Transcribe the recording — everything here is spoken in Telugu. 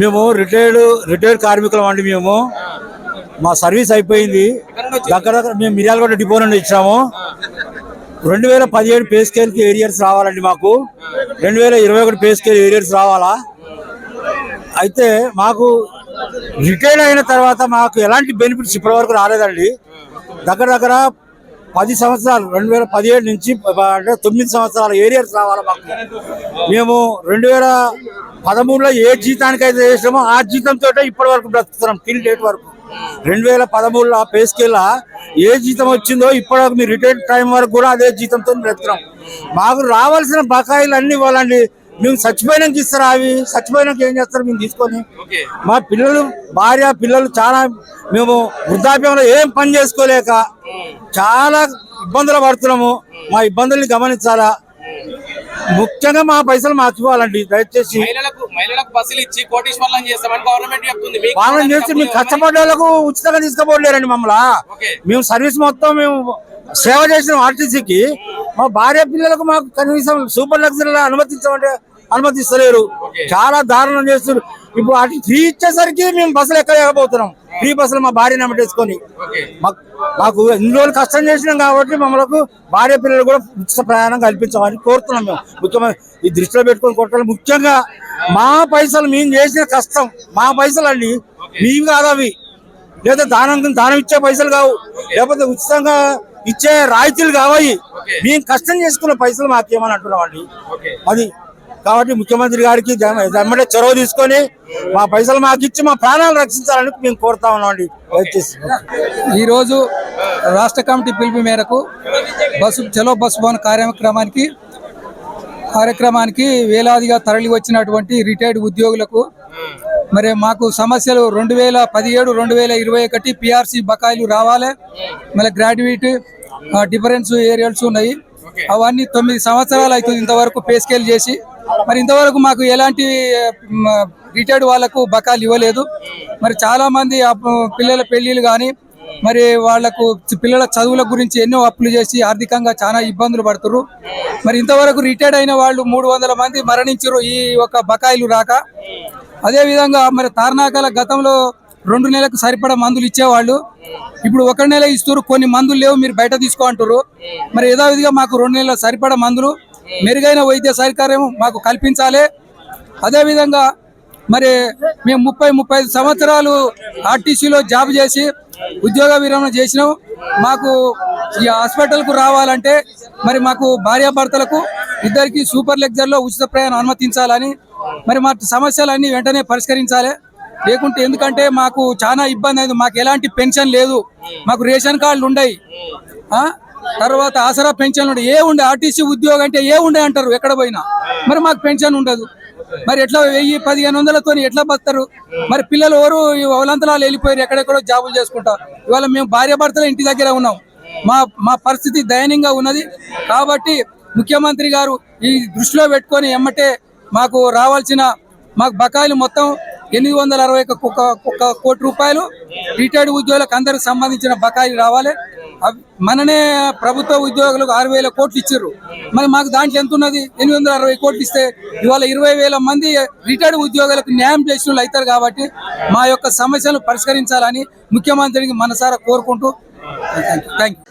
మేము రిటైర్డ్ కార్మికులం అండి. మేము మా సర్వీస్ అయిపోయింది. దగ్గర మేము మిర్యాలగూడ డిపో నుండి ఇచ్చాము. 2017 పే స్కేల్కి ఏరియర్స్ రావాలండి. మాకు 2021 పే స్కేల్ ఏరియర్స్ రావాలా. అయితే మాకు రిటైర్డ్ అయిన తర్వాత మాకు ఎలాంటి బెనిఫిట్స్ ఇప్పటివరకు రాలేదండి. దగ్గర 10 సంవత్సరాలు 2017 నుంచి అంటే 9 సంవత్సరాల ఏరియర్స్ రావాలి మాకు. మేము 2013లో ఏ జీతానికి అయితే చేసామో ఆ జీతంతో ఇప్పటి వరకు బ్రతుకుతున్నాం టిల్ డేట్ వరకు. 2013లో పే స్కేల్ ఏ జీతం వచ్చిందో ఇప్పటివరకు మీ రిటైర్డ్ టైం వరకు కూడా అదే జీతంతో బ్రతుకున్నాం. మాకు రావాల్సిన బకాయిలు అన్ని ఇవ్వాలండి. మేము చచ్చిపోయినాక ఇస్తారా? అవి చచ్చిపోయినాక ఏం చేస్తారు మేము తీసుకొని? మా పిల్లలు భార్య పిల్లలు చాలా మేము వృద్ధాప్యంలో ఏం పని చేసుకోలేక చాలా ఇబ్బందులు పడుతున్నాము. మా ఇబ్బందుల్ని గమనించాలా. ముఖ్యంగా మా పైసలు మాకు ఇవ్వాలండి దయచేసి. వాళ్ళని చేసి మేము కష్టపడ్డ వాళ్ళకు ఉచితంగా తీసుకుపోలేరండి మమ్మల్ని. మేము సర్వీస్ మొత్తం మేము సేవ చేసిన ఆర్టీసీకి మా భార్య పిల్లలకు మాకు కనీసం సూపర్ లగ్జరీలో అనుమతిస్తలేరు. చాలా దారుణం చేస్తున్నారు. ఇప్పుడు అటు ఫ్రీ ఇచ్చేసరికి మేము బస్సులు ఎక్కలేకపోతున్నాం. ఫ్రీ బస్సులు మా భార్య నమ్మటేసుకొని మాకు ఇన్ని రోజులు కష్టం చేసినాం కాబట్టి మమ్మల్ని భార్య పిల్లలు కూడా ఉచిత ప్రయాణం కల్పించామని కోరుతున్నాం. మేము ముఖ్యమైన ఈ దృష్టిలో పెట్టుకొని కొట్టాలి. ముఖ్యంగా మా పైసలు మేము చేసిన కష్టం మా పైసలు అండి, మీవి కాదు అవి. లేదా దానం ఇచ్చే పైసలు కావు, లేకపోతే ఉచితంగా ఇచ్చే రాయితీలు కావాలి. మేము కష్టం చేసుకున్న పైసలు మాకేమని అంటున్నాం అండి. అది కాబట్టి ముఖ్యమంత్రి గారికి వెంబడే చొరవ తీసుకొని మా పైసలు మాకు ఇచ్చి మా ప్రాణాలు రక్షించాలని మేము కోరుతా ఉన్నాం అండి. దయచేసి ఈరోజు రాష్ట్ర కమిటీ పిలుపు మేరకు చలో బస్సు భవన్ కార్యక్రమానికి వేలాదిగా తరలి వచ్చినటువంటి రిటైర్డ్ ఉద్యోగులకు మరి మాకు సమస్యలు 2017, 2021 పిఆర్సీ బకాయిలు రావాలి. మళ్ళీ గ్రాడ్యుయేట్ డిఫరెన్స్ ఏరియాస్ ఉన్నాయి. అవన్నీ 9 సంవత్సరాలు అవుతుంది ఇంతవరకు పే స్కేల్ చేసి. మరి ఇంతవరకు మాకు ఎలాంటి రిటైర్డ్ వాళ్ళకు బకాయిలు ఇవ్వలేదు. మరి చాలా మంది పిల్లల పెళ్లిళ్ళు కానీ మరి వాళ్లకు పిల్లల చదువుల గురించి ఎన్నో అప్పులు చేసి ఆర్థికంగా చాలా ఇబ్బందులు పడుతున్నారు. మరి ఇంతవరకు రిటైర్డ్ అయిన వాళ్ళు 300 మంది మరణించారు ఈ ఒక బకాయిలు రాక. అదేవిధంగా మరి తార్నాకల గతంలో 2 నెలలకు సరిపడా మందులు ఇచ్చేవాళ్ళు, ఇప్పుడు 1 నెల ఇస్తారు. కొన్ని మందులు లేవు, మీరు బయట తీసుకో అంటారు. మరి యథావిధిగా మాకు 2 నెలల సరిపడా మందులు, మెరుగైన వైద్య సౌకర్యం మాకు కల్పించాలి. అదేవిధంగా మరి మేము 30-35 సంవత్సరాలు ఆర్టీసీలో జాబ్ చేసి ఉద్యోగ విరమణ చేసినాం. మాకు ఈ హాస్పిటల్కు రావాలంటే మరి మాకు భార్యాభర్తలకు ఇద్దరికి సూపర్ లగ్జరీలో ఉచిత ప్రయాణం అనుమతించాలని, మరి మా సమస్యలన్నీ వెంటనే పరిష్కరించాలి. లేకుంటే ఎందుకంటే మాకు చాలా ఇబ్బంది అయింది. మాకు ఎలాంటి పెన్షన్ లేదు, మాకు రేషన్ కార్డులు ఉన్నాయి, తర్వాత ఆసరా పెన్షన్లు ఉండే. ఏ ఉండే ఆర్టీసీ ఉద్యోగం అంటే ఏ ఉండే అంటారు ఎక్కడ పోయినా. మరి మాకు పెన్షన్ ఉండదు. మరి ఎట్లా 1000-1500తో ఎట్లా బతారు? మరి పిల్లలు ఎవరు అవలంతరాలు వెళ్ళిపోయారు, ఎక్కడెక్కడో జాబులు చేసుకుంటారు. ఇవాళ మేము భార్యాభర్తలు ఇంటి దగ్గర ఉన్నాం. మా పరిస్థితి దయనీయంగా ఉన్నది. కాబట్టి ముఖ్యమంత్రి గారు ఈ దృష్టిలో పెట్టుకొని ఎమ్మటే మాకు రావాల్సిన మాకు బకాయిలు మొత్తం 861 కోటి రూపాయలు రిటైర్డ్ ఉద్యోగులకు అందరికి సంబంధించిన బకాయిలు రావాలి. మననే ప్రభుత్వ ఉద్యోగులకు 6000 కోట్లు ఇచ్చారు. మరి మాకు దాంట్లో ఎంత ఉన్నది? 860 కోట్లు ఇస్తే ఇవాళ 20,000 మంది రిటైర్డ్ ఉద్యోగులకు న్యాయం చేసిన వాళ్ళు అవుతారు. కాబట్టి మా యొక్క సమస్యలను పరిష్కరించాలని ముఖ్యమంత్రికి మనసారా కోరుకుంటూ థ్యాంక్ యూ.